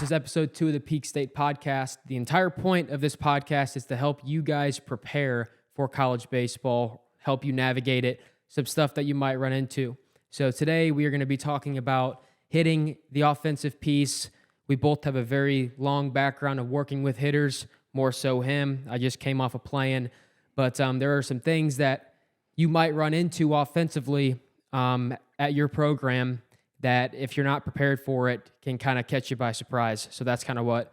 is episode 2 of the Peak State podcast. The entire point of this podcast is to help you guys prepare for college baseball, help you navigate it, some stuff that you might run into. So today we are going to be talking about hitting, the offensive piece. We both have a very long background of working with hitters, more so him. I just came off of playing. But there are some things that you might run into offensively at your program that if you're not prepared for it can kind of catch you by surprise. So that's kind of what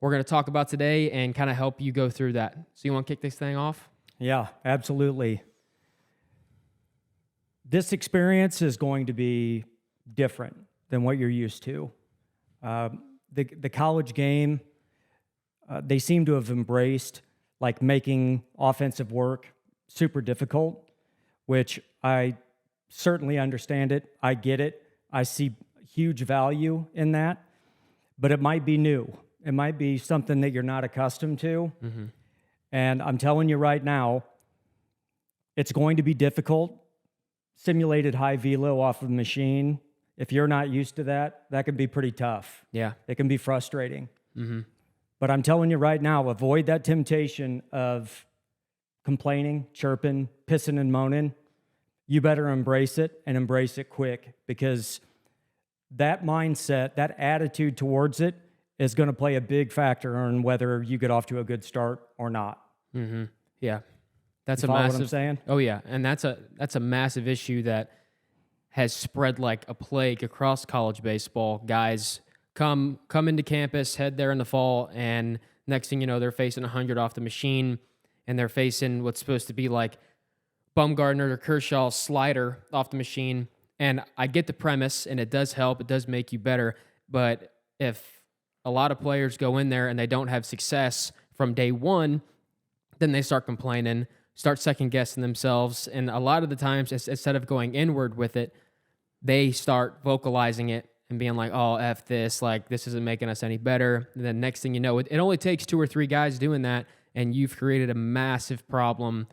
we're going to talk about today and kind of help you go through that. So you want to kick this thing off? Yeah, absolutely. This experience is going to be different than what you're used to. The college game, they seem to have embraced like making offensive work super difficult, which I certainly understand it. I get it. I see huge value in that, but it might be new. It might be something that you're not accustomed to. Mm-hmm. And I'm telling you right now, it's going to be difficult. Simulated high velo off of a machine, if you're not used to that, that can be pretty tough. Yeah. It can be frustrating. Mm-hmm. But I'm telling you right now, avoid that temptation of complaining, chirping, pissing and moaning. You better embrace it and embrace it quick, because that mindset, that attitude towards it is going to play a big factor on whether you get off to a good start or not. Mm-hmm. Yeah. That's you a follow massive. What I'm saying? Oh yeah, and that's a massive issue that has spread like a plague across college baseball. Guys come into campus, head there in the fall, and next thing you know, they're facing 100 off the machine, and they're facing what's supposed to be like Bumgarner or Kershaw's slider off the machine. And I get the premise, and it does help. It does make you better. But if a lot of players go in there and they don't have success from day one, then they start complaining, start second-guessing themselves. And a lot of the times, instead of going inward with it, they start vocalizing it and being like, oh, F this, like this isn't making us any better. And then next thing you know, it only takes 2 or 3 guys doing that, and you've created a massive problem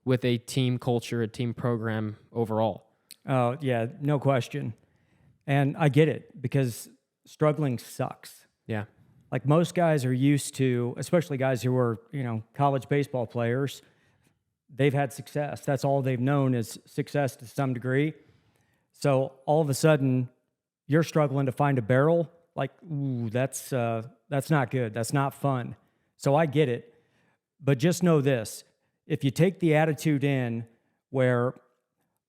with a team culture, a team program overall. Oh, yeah, no question. And I get it, because struggling sucks. Yeah. Like most guys are used to, especially guys who are, college baseball players, they've had success. That's all they've known is success to some degree. So all of a sudden, you're struggling to find a barrel. Like, ooh, that's not good. That's not fun. So I get it. But just know this. If you take the attitude in where,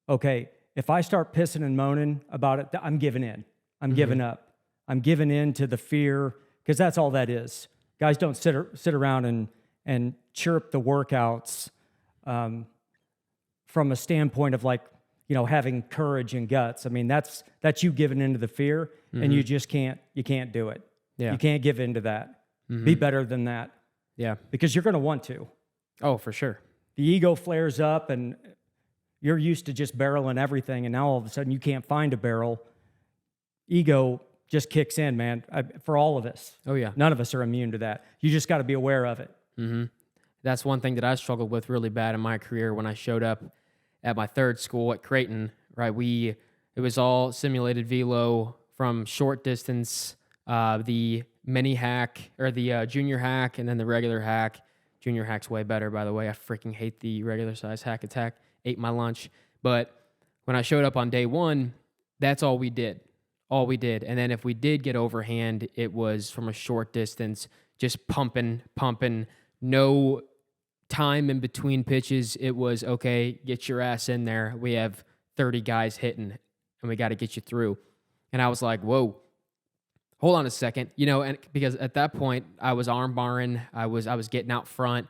okay, if I start pissing and moaning about it, I'm giving in. I'm giving up. I'm giving in to the fear, because that's all that is. Guys don't sit around and chirp the workouts from a standpoint of like, having courage and guts. I mean, that's you giving into the fear, and you just can't do it. Yeah. You can't give into that. Be better than that. Yeah. Because you're going to want to. Oh, for sure. The ego flares up, and you're used to just barreling everything, and now all of a sudden you can't find a barrel. Ego just kicks in, man, for all of us. Oh, yeah. None of us are immune to that. You just got to be aware of it. Mm-hmm. That's one thing that I struggled with really bad in my career when I showed up at my third school at Creighton, right? It was all simulated velo from short distance, the mini hack, or the junior hack, and then the regular hack. Junior hack's way better, by the way. I freaking hate the regular size hack attack. Ate my lunch. But when I showed up on day one, that's all we did. All we did. And then if we did get overhand, it was from a short distance, just pumping, no time in between pitches. It was, okay, get your ass in there. We have 30 guys hitting, and we got to get you through. And I was like, whoa, hold on a second. And because at that point, I was arm barring. I was getting out front.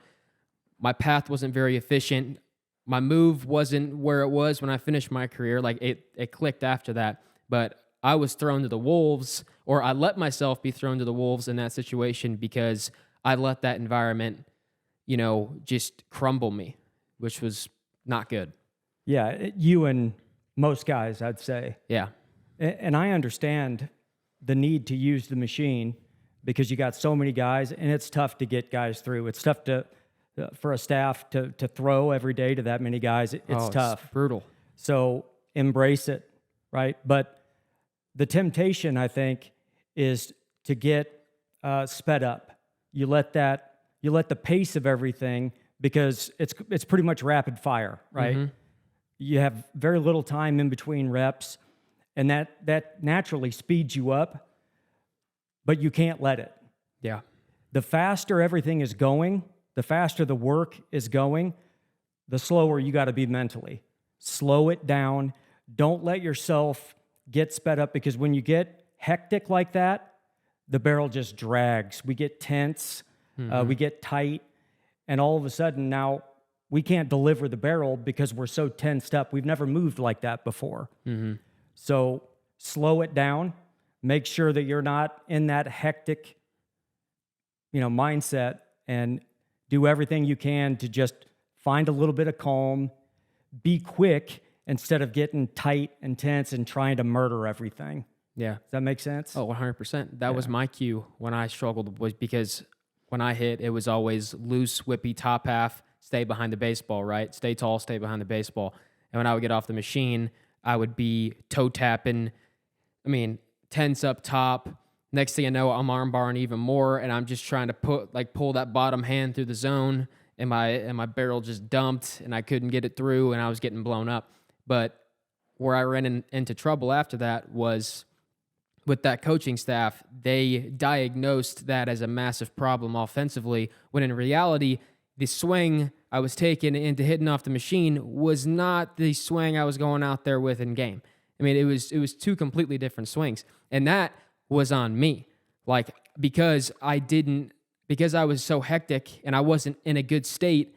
My path wasn't very efficient. My move wasn't where it was when I finished my career. Like, it clicked after that. But I was thrown to the wolves, or I let myself be thrown to the wolves in that situation because I let that environment, just crumble me, which was not good. Yeah, you and most guys, I'd say. Yeah. And I understand the need to use the machine because you got so many guys, and it's tough to get guys through. It's tough for a staff to throw every day to that many guys. It's tough. It's brutal. So embrace it, right? But the temptation, I think, is to get sped up. You let the pace of everything, because it's pretty much rapid fire, right? Mm-hmm. You have very little time in between reps, and that naturally speeds you up, but you can't let it. Yeah. The faster everything is going, the faster the work is going, the slower you got to be mentally. Slow it down. Don't let yourself get sped up, because when you get hectic like that, the barrel just drags. We get tense, we get tight, and all of a sudden now we can't deliver the barrel because we're so tensed up. We've never moved like that before. Mm-hmm. So slow it down. Make sure that you're not in that hectic, mindset, and do everything you can to just find a little bit of calm, be quick instead of getting tight and tense and trying to murder everything. Yeah. Does that make sense? Oh, 100%. That was my cue when I struggled, was because when I hit, it was always loose, whippy top half, stay behind the baseball, right? Stay tall, stay behind the baseball. And when I would get off the machine, I would be toe tapping, tense up top. Next thing I know, I'm arm barring even more, and I'm just trying to pull that bottom hand through the zone, and my barrel just dumped, and I couldn't get it through, and I was getting blown up. But where I ran into trouble after that was with that coaching staff. They diagnosed that as a massive problem offensively, when in reality, the swing I was taking into hitting off the machine was not the swing I was going out there with in game. It was two completely different swings, and that was on me. Because I was so hectic and I wasn't in a good state,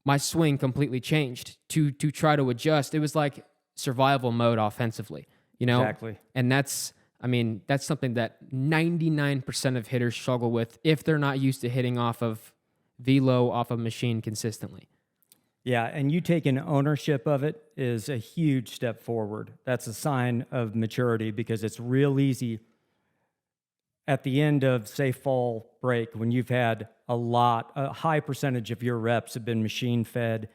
my swing completely changed to try to adjust. It was like survival mode offensively, Exactly. And that's something that 99% of hitters struggle with if they're not used to hitting off of velo, off of machine consistently. Yeah, and you taking ownership of it is a huge step forward. That's a sign of maturity, because it's real easy at the end of, say, fall break, when you've had a high percentage of your reps have been machine fed,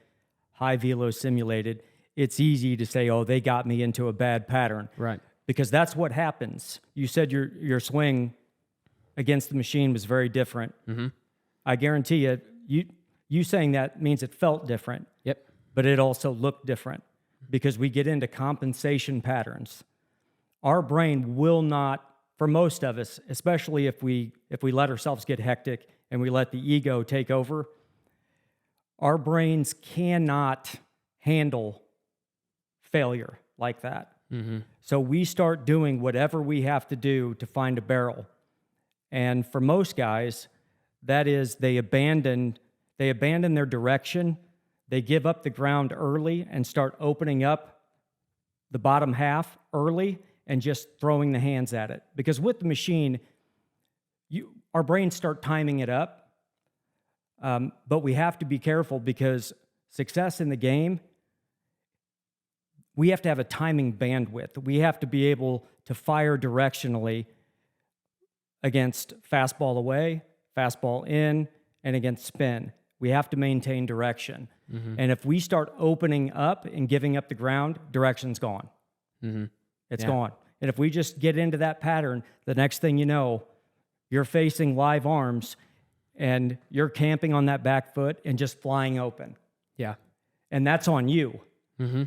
high velo simulated. It's easy to say, oh, they got me into a bad pattern. Right. Because that's what happens. You said your swing against the machine was very different. Mm-hmm. I guarantee you saying that means it felt different. Yep. But it also looked different, because we get into compensation patterns. Our brain will not, for most of us, especially if we let ourselves get hectic and we let the ego take over, our brains cannot handle failure like that. Mm-hmm. So we start doing whatever we have to do to find a barrel. And for most guys, that is, they abandon their direction. They give up the ground early and start opening up the bottom half early and just throwing the hands at it. Because with the machine, our brains start timing it up. But we have to be careful, because success in the game, we have to have a timing bandwidth. We have to be able to fire directionally against fastball away, fastball in, and against spin. We have to maintain direction. Mm-hmm. And if we start opening up and giving up the ground, direction's gone. Mm-hmm. It's gone. And if we just get into that pattern, the next thing you know, you're facing live arms and you're camping on that back foot and just flying open. Yeah. And that's on you. Mm-hmm.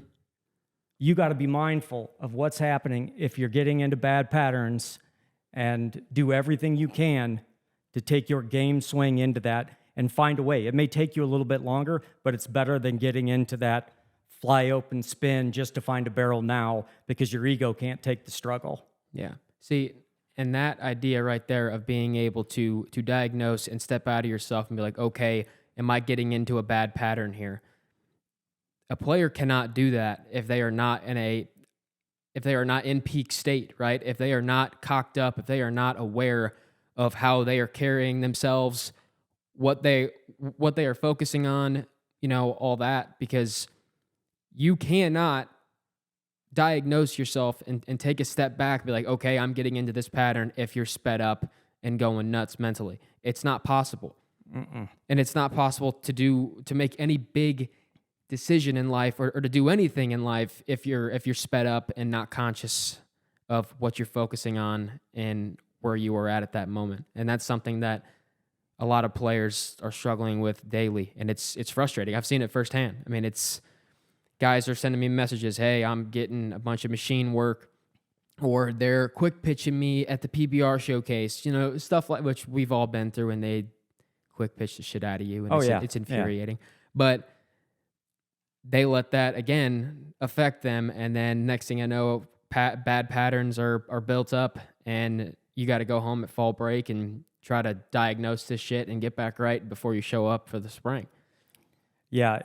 You got to be mindful of what's happening if you're getting into bad patterns, and do everything you can to take your game swing into that and find a way. It may take you a little bit longer, but it's better than getting into that fly open spin just to find a barrel now, because your ego can't take the struggle. Yeah. See, and that idea right there of being able to diagnose and step out of yourself and be like, okay, am I getting into a bad pattern here? A player cannot do that if they are not in peak state, right? If they are not cocked up, if they are not aware of how they are carrying themselves, what they are focusing on, all that, because you cannot diagnose yourself and take a step back and be like, okay, I'm getting into this pattern if you're sped up and going nuts mentally. It's not possible. Mm-mm. And it's not possible to make any big decision in life or to do anything in life if you're sped up and not conscious of what you're focusing on and where you were at that moment. And that's something that a lot of players are struggling with daily, and it's frustrating. I've seen it firsthand. I mean, it's guys are sending me messages, hey, I'm getting a bunch of machine work, or they're quick pitching me at the PBR showcase, stuff like which we've all been through, and they quick pitch the shit out of you, and it's infuriating. Yeah. But they let that, again, affect them, and then next thing I know, bad patterns are built up, and you got to go home at fall break and try to diagnose this shit and get back right before you show up for the spring. Yeah,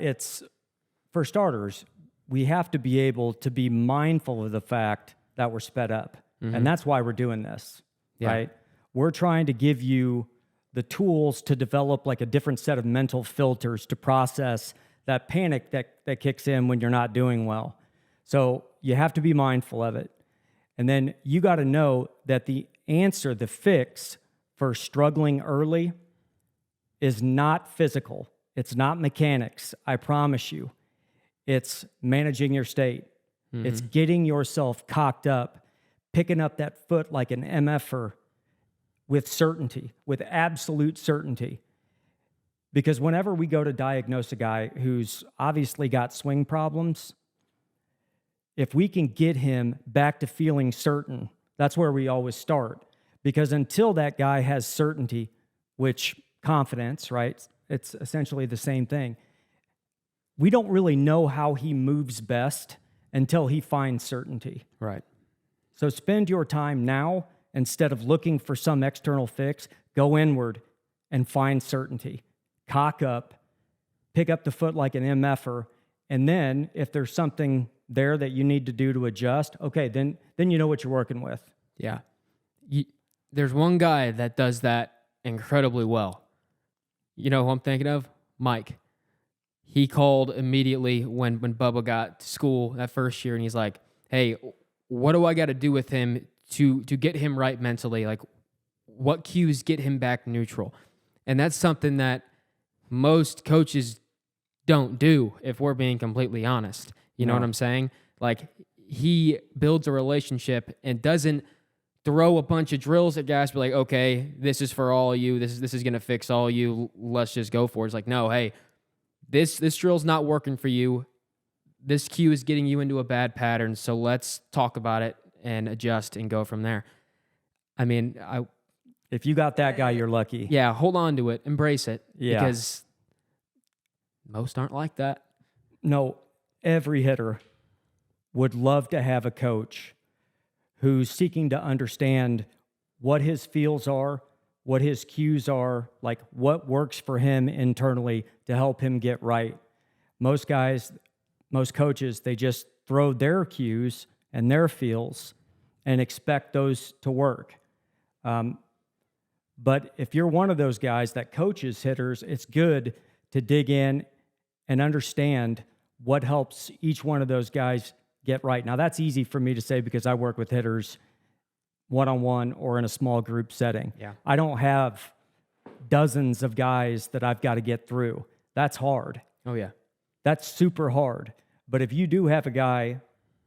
for starters, we have to be able to be mindful of the fact that we're sped up. Mm-hmm. And that's why we're doing this, right? We're trying to give you the tools to develop like a different set of mental filters to process that panic that kicks in when you're not doing well. So you have to be mindful of it. And then you got to know that the answer, the fix for struggling early is not physical. It's not mechanics, I promise you. It's managing your state. Mm-hmm. It's getting yourself cocked up, picking up that foot like an MFer with certainty, with absolute certainty. Because whenever we go to diagnose a guy who's obviously got swing problems, if we can get him back to feeling certain, that's where we always start. Because until that guy has certainty, which confidence, right? It's essentially the same thing. We don't really know how he moves best until he finds certainty. Right. So spend your time now instead of looking for some external fix. Go inward and find certainty. Cock up, pick up the foot like an MFer, and then if there's something there that you need to do to adjust, okay, then you know what you're working with. Yeah. There's one guy that does that incredibly well. You know who I'm thinking of? Mike. He called immediately when Bubba got to school that first year, and he's like, hey, what do I got to do with him to get him right mentally? Like, what cues get him back neutral? And that's something that most coaches don't do, if we're being completely honest. You know what I'm saying? Like, he builds a relationship and doesn't throw a bunch of drills at guys, be like, okay, this is for all you. This is going to fix all you. Let's just go for it. It's like, no, hey, this drill's not working for you. This cue is getting you into a bad pattern, so let's talk about it and adjust and go from there. I mean, if you got that guy, you're lucky. Yeah, hold on to it. Embrace it. Yeah. Because most aren't like that. No, every hitter would love to have a coach who's seeking to understand what his feels are, what his cues are, like what works for him internally to help him get right. Most coaches, they just throw their cues and their feels and expect those to work. But if you're one of those guys that coaches hitters, it's good to dig in and understand what helps each one of those guys get right. Now, that's easy for me to say because I work with hitters one-on-one or in a small group setting. Yeah. I don't have dozens of guys that I've got to get through. That's hard. Oh, yeah. That's super hard. But if you do have a guy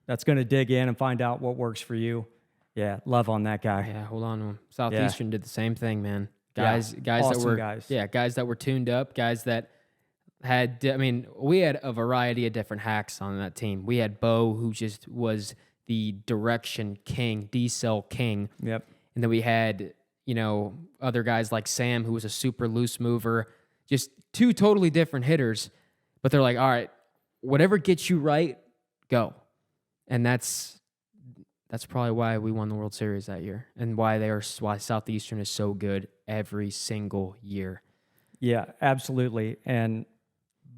that's going to dig in and find out what works for you, yeah, love on that guy. Yeah, hold on to him. Southeastern did the same thing, man. Guys awesome guys that were tuned up, guys that had, I mean, we had a variety of different hacks on that team. We had Bo, who just was the direction king, D-cell king. Yep. And then we had, other guys like Sam, who was a super loose mover, just two totally different hitters. But they're like, all right, whatever gets you right, go. And that's probably why we won the World Series that year, and why Southeastern is so good every single year. Yeah, absolutely. And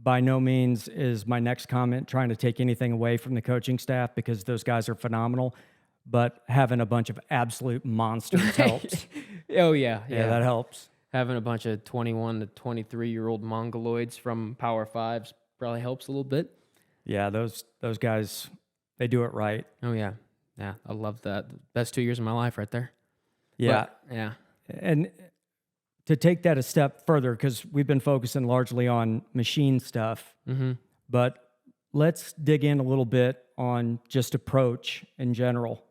by no means is my next comment trying to take anything away from the coaching staff, because those guys are phenomenal. But having a bunch of absolute monsters helps. Oh, yeah. Yeah, that helps. Having a bunch of 21 to 23-year-old Mongoloids from Power Fives probably helps a little bit. Yeah, those guys, they do it right. Oh, yeah. Yeah, I love that. Best 2 years of my life right there. Yeah. But, yeah. And to take that a step further, because we've been focusing largely on machine stuff, but let's dig in a little bit on just approach in general.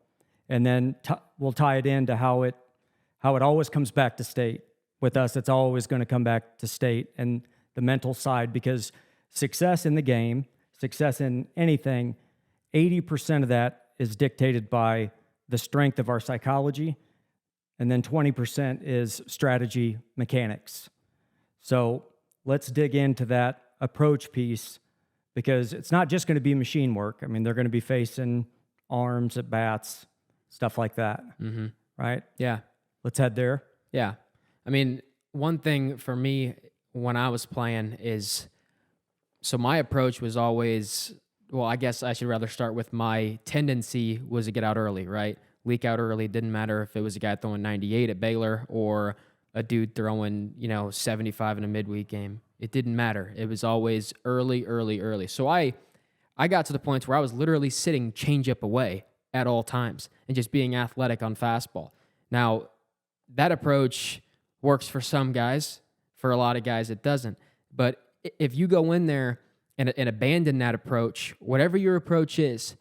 And then we'll tie it into how how it always comes back to state. With us, it's always going to come back to state and the mental side, because success in the game, success in anything, 80% of that is dictated by the strength of our psychology, and then 20% is strategy mechanics. So let's dig into that approach piece, because it's not just going to be machine work. I mean, they're going to be facing arms at bats, stuff like that, right? Yeah. Let's head there. Yeah. I mean, one thing for me when I was playing is, so my approach was always, well, I guess I should rather start with my tendency was to get out early, right? Leak out early. It didn't matter if it was a guy throwing 98 at Baylor or a dude throwing, 75 in a midweek game. It didn't matter. It was always early, early, early. So I got to the point where I was literally sitting changeup away at all times and just being athletic on fastball. Now, that approach works for some guys. For a lot of guys, it doesn't. But if you go in there and abandon that approach, whatever your approach is,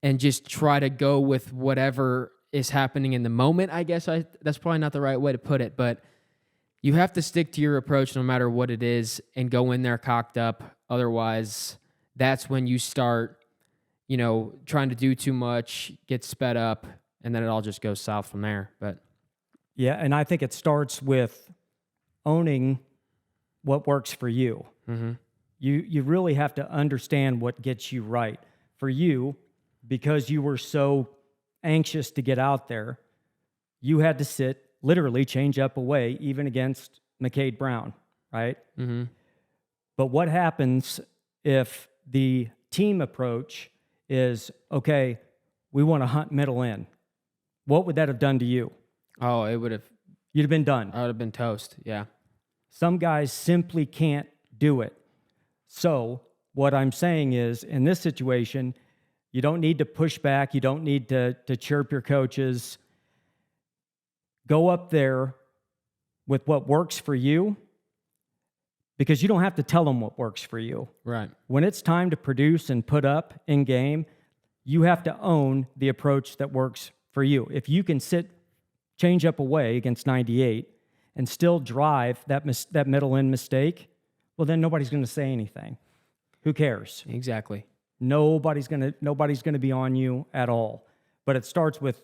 and just try to go with whatever is happening in the moment, I guess that's probably not the right way to put it, but you have to stick to your approach no matter what it is and go in there cocked up. Otherwise, that's when you start, trying to do too much, get sped up, and then it all just goes south from there. But yeah, and I think it starts with owning what works for you. You really have to understand what gets you right. For you, because you were so anxious to get out there, you had to sit, literally change up away, even against McCade Brown, right? But what happens if the team approach is, okay, we want to hunt middle in? What would that have done to you? oh, You'd have been done. I would have been toast. Yeah. Some guys simply can't do it. So what I'm saying is, in this situation, you don't need to push back. You don't need to chirp your coaches. Go up there with what works for you, because you don't have to tell them what works for you. Right. When it's time to produce and put up in game, you have to own the approach that works for you. If you can change up away against 98 and still drive that middle in mistake, well, then nobody's going to say anything. Who cares? Exactly. Nobody's gonna be on you at all. But it starts with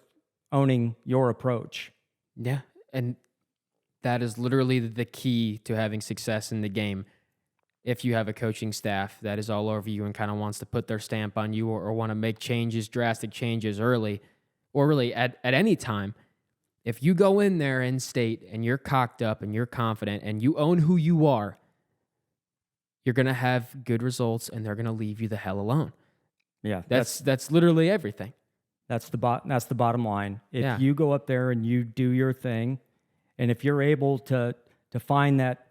owning your approach. Yeah. And that is literally the key to having success in the game. If you have a coaching staff that is all over you and kind of wants to put their stamp on you, or want to make changes, drastic changes early, or really at any time, if you go in there in state and you're cocked up and you're confident and you own who you are, you're going to have good results, and they're going to leave you the hell alone. Yeah, that's literally everything. That's the bottom line. If Yeah. you go up there and you do your thing, and if you're able to find that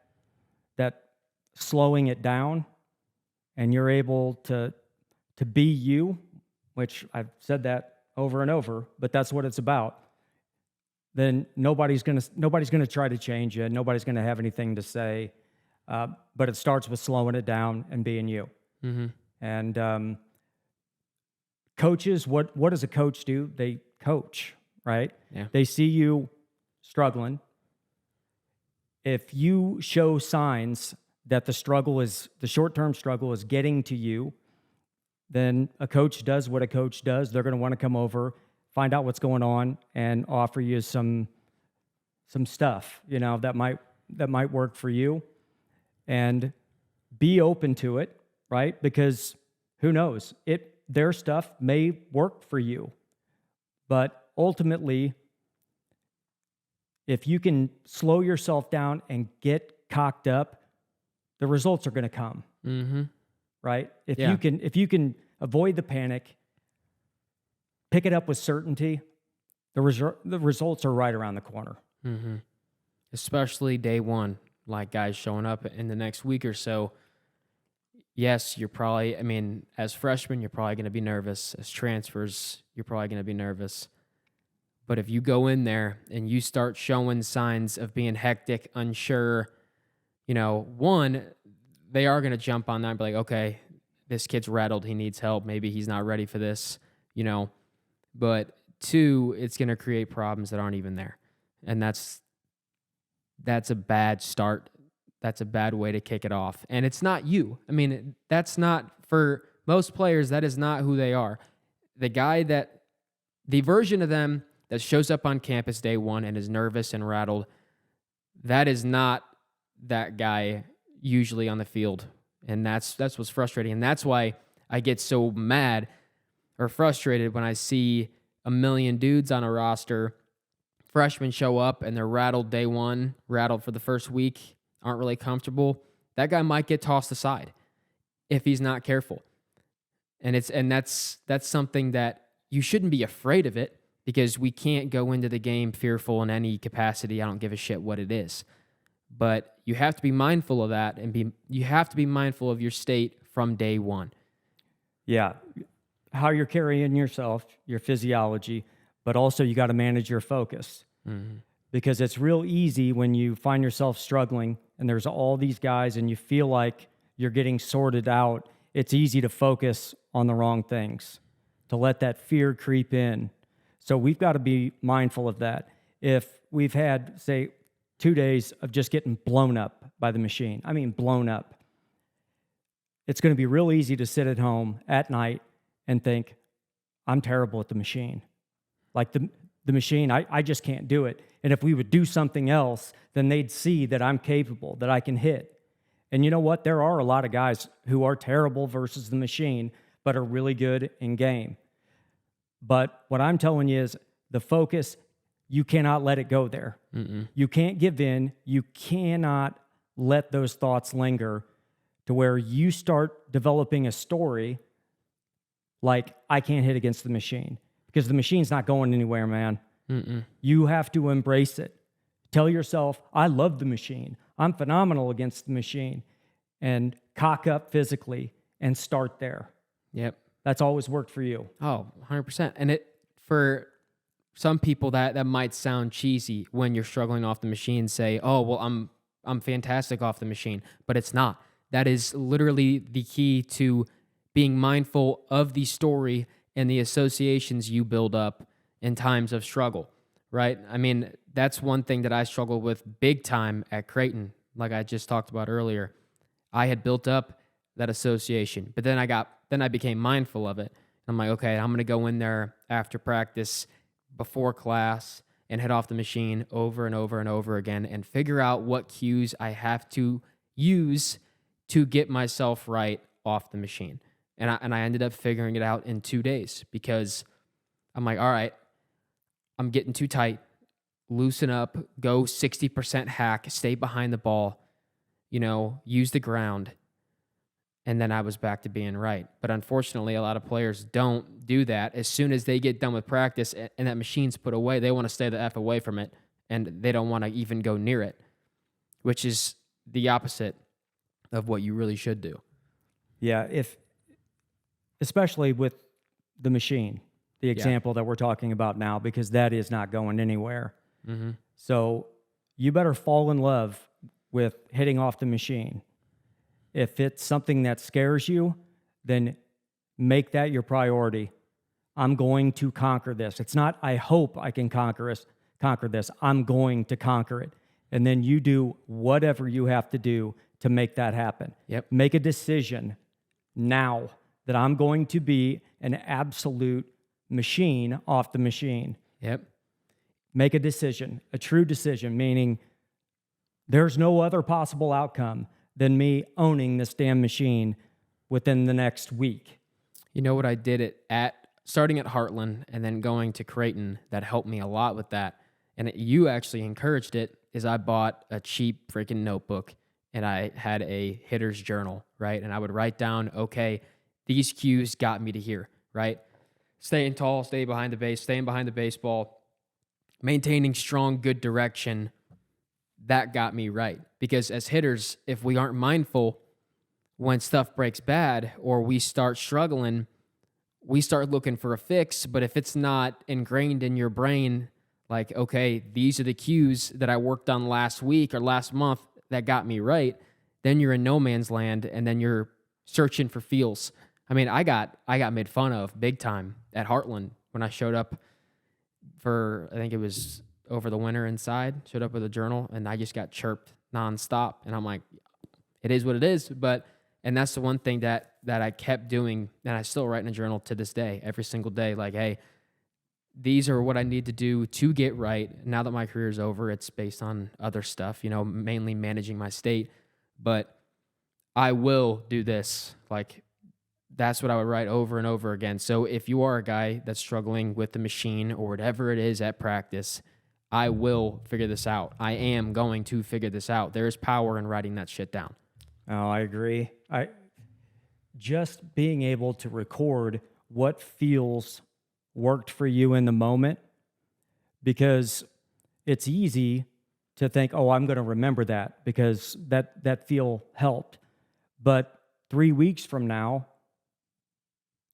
slowing it down, and you're able to be you, which I've said that over and over, but that's what it's about, then nobody's gonna try to change you. Nobody's gonna have anything to say. But it starts with slowing it down and being you. And coaches, what does a coach do? They coach, right? Yeah. They see you struggling. If you show signs that the short-term struggle is getting to you, then a coach does what a coach does. They're going to want to come over, find out what's going on, and offer you some stuff, that might work for you. And be open to it, right? Because who knows? Their stuff may work for you. But ultimately, if you can slow yourself down and get cocked up, the results are going to come. Right? If you can avoid the panic, pick it up with certainty, the results are right around the corner. Especially day one. Like guys showing up in the next week or so, yes, you're probably, as freshmen, you're probably going to be nervous. As transfers, you're probably going to be nervous. But if you go in there and you start showing signs of being hectic, unsure, one, they are going to jump on that and be like, okay, this kid's rattled. He needs help. Maybe he's not ready for this, But Two, it's going to create problems that aren't even there. And that's a bad start. That's a bad way to kick it off. And it's not you. I mean, that's not, for most players, that is not who they are. The version of them that shows up on campus day one and is nervous and rattled, that is not that guy usually on the field. And that's what's frustrating. And that's why I get so mad or frustrated when I see a million dudes on a roster, freshmen show up and they're rattled day one, rattled for the first week, aren't really comfortable. That guy might get tossed aside if he's not careful. And that's something that you shouldn't be afraid of it, because we can't go into the game fearful in any capacity. I don't give a shit what it is. But you have to be mindful of that, and you have to be mindful of your state from day one. Yeah. How you're carrying yourself, your physiology, but also you got to manage your focus. Mm-hmm. Because it's real easy when you find yourself struggling and there's all these guys and you feel like you're getting sorted out. It's easy to focus on the wrong things, to let that fear creep in. So we've got to be mindful of that. If we've had, say, 2 days of just getting blown up by the machine, I mean blown up, it's going to be real easy to sit at home at night and think, I'm terrible at the machine. Like the machine, I just can't do it. And if we would do something else, then they'd see that I'm capable, that I can hit. And you know what? There are a lot of guys who are terrible versus the machine, but are really good in game. But what I'm telling you is the focus, you cannot let it go there. Mm-mm. You can't give in. You cannot let those thoughts linger to where you start developing a story like, I can't hit against the machine, because the machine's not going anywhere, man. Mm-mm. You have to embrace it. Tell yourself, I love the machine. I'm phenomenal against the machine. And cock up physically and start there. Yep. That's always worked for you. Oh, 100%. And for some people that might sound cheesy when you're struggling off the machine, say, oh, well, I'm fantastic off the machine. But it's not. That is literally the key to being mindful of the story and the associations you build up in times of struggle, right? I mean, that's one thing that I struggled with big time at Creighton, like I just talked about earlier. I had built up that association, but then I became mindful of it. I'm like, okay, I'm going to go in there after practice, before class, and head off the machine over and over and over again and figure out what cues I have to use to get myself right off the machine. And I ended up figuring it out in 2 days, because I'm like, all right, I'm getting too tight. Loosen up, go 60% hack, stay behind the ball, use the ground. And then I was back to being right. But unfortunately, a lot of players don't do that. As soon as they get done with practice and that machine's put away, they want to stay the F away from it, and they don't want to even go near it, which is the opposite of what you really should do. Yeah, especially with the machine, the example that we're talking about now, because that is not going anywhere. Mm-hmm. So you better fall in love with hitting off the machine. If it's something that scares you, then make that your priority. I'm going to conquer this. It's not, I hope I can conquer this. I'm going to conquer it. And then you do whatever you have to do to make that happen. Yep. Make a decision now that I'm going to be an absolute machine off the machine. Yep. Make a decision, a true decision, meaning there's no other possible outcome than me owning this damn machine within the next week. You know what I did starting at Heartland and then going to Creighton that helped me a lot with that, and you actually encouraged it, is I bought a cheap freaking notebook and I had a hitter's journal, right? And I would write down, okay, these cues got me to here, right? Staying tall, staying behind the base, staying behind the baseball, maintaining strong, good direction, that got me right. Because as hitters, if we aren't mindful, when stuff breaks bad or we start struggling, we start looking for a fix. But if it's not ingrained in your brain, like, okay, these are the cues that I worked on last week or last month that got me right, then you're in no man's land, and then you're searching for feels. I mean, I got made fun of big time at Heartland when I showed up for, I think it was over the winter inside, showed up with a journal, and I just got chirped nonstop. And I'm like, it is what it is. And that's the one thing that I kept doing, and I still write in a journal to this day, every single day, like, hey, these are what I need to do to get right. Now that my career is over, it's based on other stuff, mainly managing my state, but I will do this. Like, that's what I would write over and over again. So if you are a guy that's struggling with the machine or whatever it is at practice, I will figure this out. I am going to figure this out. There is power in writing that shit down. Oh, I agree. Just being able to record what feels worked for you in the moment, because it's easy to think, oh, I'm going to remember that because that feel helped. But 3 weeks from now,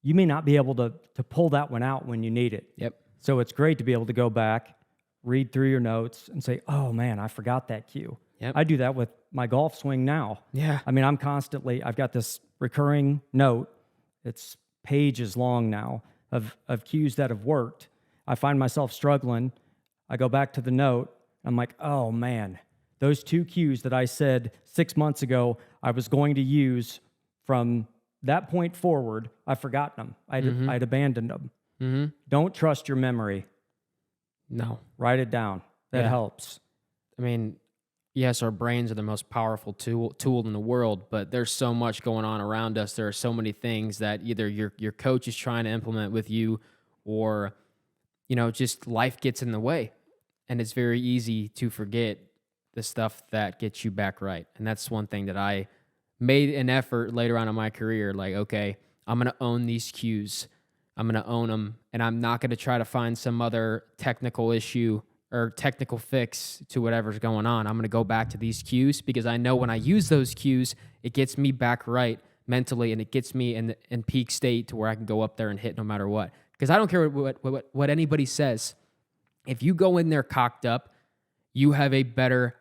you may not be able to pull that one out when you need it. Yep. So it's great to be able to go back, read through your notes, and say, oh, man, I forgot that cue. Yep. I do that with my golf swing now. Yeah. I mean, I've got this recurring note. It's pages long now of cues that have worked. I find myself struggling. I go back to the note. I'm like, oh, man, those 2 cues that I said 6 months ago I was going to use from that point forward, I've forgotten them. I'd abandoned them. Mm-hmm. Don't trust your memory. No. Write it down. That helps. I mean, yes, our brains are the most powerful tool in the world, but there's so much going on around us. There are so many things that either your coach is trying to implement with you, or just life gets in the way, and it's very easy to forget the stuff that gets you back right. And that's one thing that I made an effort later on in my career. Like, okay, I'm going to own these cues. I'm going to own them, and I'm not going to try to find some other technical issue or technical fix to whatever's going on. I'm going to go back to these cues because I know when I use those cues, it gets me back right mentally, and it gets me in peak state to where I can go up there and hit no matter what. Because I don't care what anybody says. If you go in there cocked up, you have a better.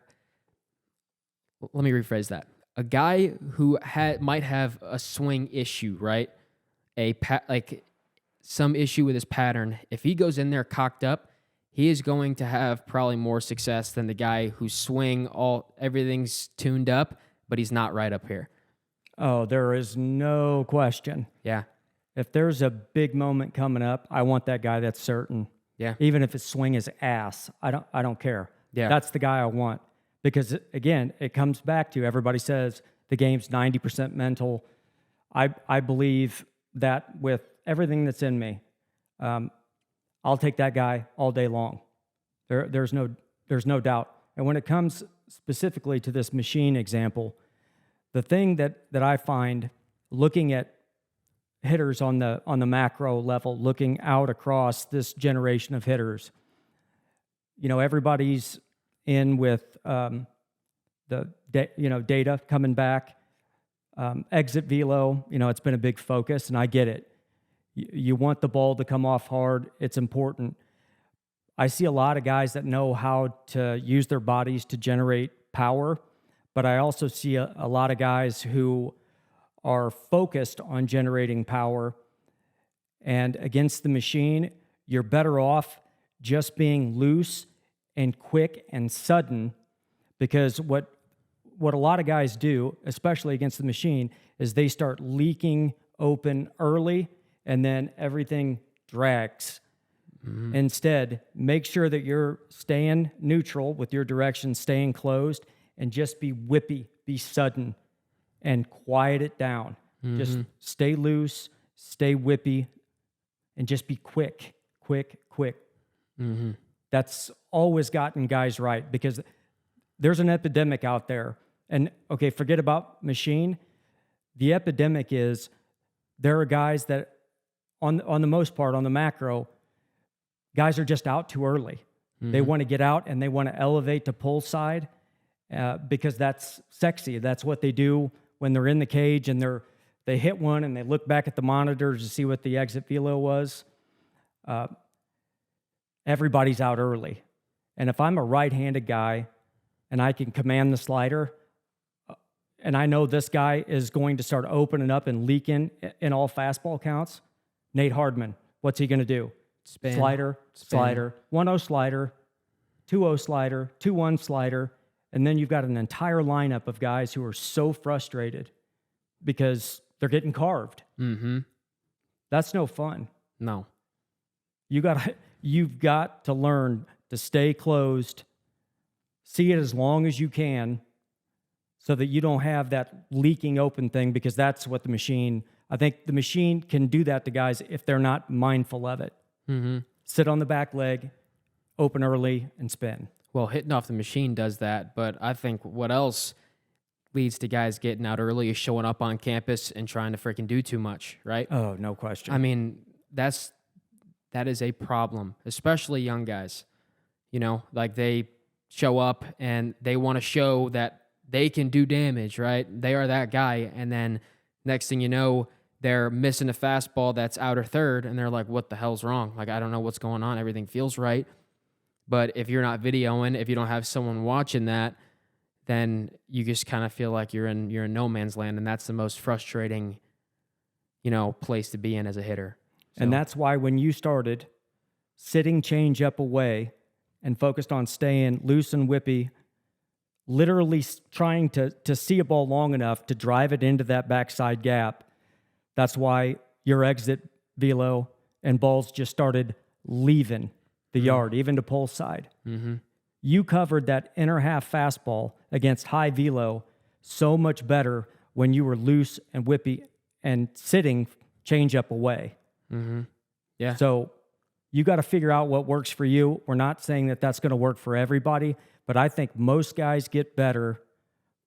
Let me rephrase that. A guy who might have a swing issue, right? Some issue with his pattern. If he goes in there cocked up, he is going to have probably more success than the guy whose everything's tuned up, but he's not right up here. Oh, there is no question. Yeah. If there's a big moment coming up, I want that guy that's certain. Yeah. Even if his swing is ass, I don't care. Yeah. That's the guy I want. Because again, it comes back to, everybody says the game's 90% mental. I believe that with everything that's in me. I'll take that guy all day long. There's no doubt. And when it comes specifically to this machine example, the thing that I find looking at hitters on the macro level, looking out across this generation of hitters, everybody's in with data coming back, exit velo. It's been a big focus, and I get it. You want the ball to come off hard. It's important. I see a lot of guys that know how to use their bodies to generate power, but I also see a lot of guys who are focused on generating power. And against the machine, you're better off just being loose and quick and sudden, because what a lot of guys do, especially against the machine, is they start leaking open early, and then everything drags. Mm-hmm. Instead, make sure that you're staying neutral with your direction, staying closed, and just be whippy, be sudden, and quiet it down. Mm-hmm. Just stay loose, stay whippy, and just be quick. Mm-hmm. That's always gotten guys right, because there's an epidemic out there. And, okay, forget about machine. The epidemic is there are guys that, on the most part, on the macro, guys are just out too early. Mm-hmm. They want to get out and they want to elevate to pull side because that's sexy. That's what they do when they're in the cage and they hit one and they look back at the monitors to see what the exit velo was. Everybody's out early. And if I'm a right-handed guy and I can command the slider, and I know this guy is going to start opening up and leaking in all fastball counts, Nate Hardman, what's he going to do? spin, slider, spin. slider, 1-0 slider, 2-0 slider, 2-1 slider, and then you've got an entire lineup of guys who are so frustrated because they're getting carved. Mm-hmm. That's no fun. No. You've got to learn to stay closed, see it as long as you can, so that you don't have that leaking open thing, because that's what I think the machine can do that to guys if they're not mindful of it. Mm-hmm. Sit on the back leg, open early, and spin. Well, hitting off the machine does that, but I think what else leads to guys getting out early is showing up on campus and trying to freaking do too much, right? Oh, no question. I mean, that is a problem, especially young guys. You know, like they show up and they want to show that they can do damage, right? They are that guy, and then next thing you know, they're missing a fastball that's outer third, and they're like, what the hell's wrong? Like, I don't know what's going on. Everything feels right. But if you're not videoing, if you don't have someone watching that, then you just kind of feel like you're in no man's land, and that's the most frustrating, place to be in as a hitter. So. And that's why when you started sitting change up away and focused on staying loose and whippy, literally trying to see a ball long enough to drive it into that backside gap, that's why your exit velo and balls just started leaving the yard, even to pull side. Mm-hmm. You covered that inner half fastball against high velo so much better when you were loose and whippy and sitting change up away. Mm-hmm. Yeah. So you got to figure out what works for you. We're not saying that that's going to work for everybody, but I think most guys get better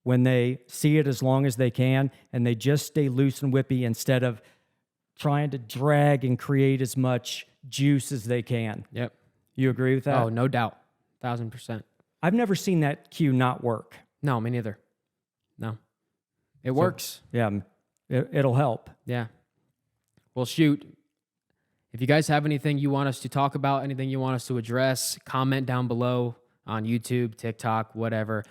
when they see it as long as they can and they just stay loose and whippy instead of trying to drag and create as much juice as they can. Yep. You agree with that? Oh, no doubt. 1,000%. I've never seen that cue not work. No, me neither. No. It works. Yeah, it'll help. Yeah. Well, shoot. If you guys have anything you want us to talk about, anything you want us to address, comment down below on YouTube, TikTok, whatever.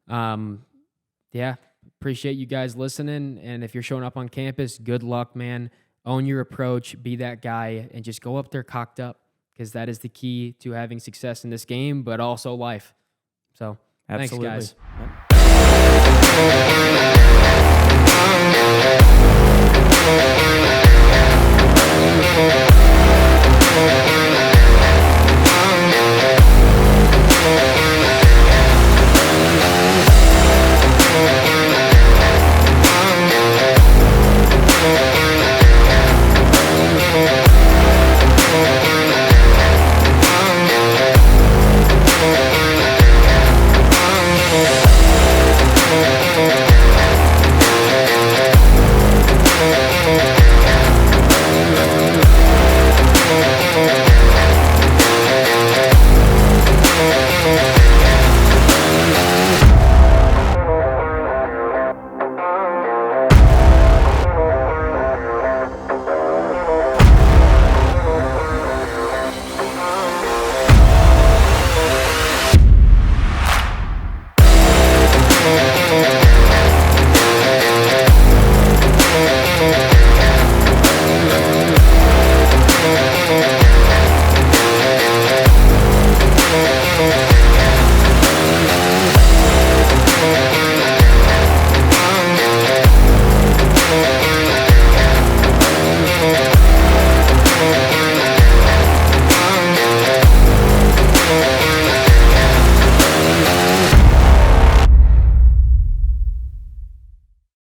Yeah, appreciate you guys listening. And if you're showing up on campus, good luck, man. Own your approach, be that guy, and just go up there cocked up, because that is the key to having success in this game, but also life. So, Absolutely. Thanks, guys. Yep.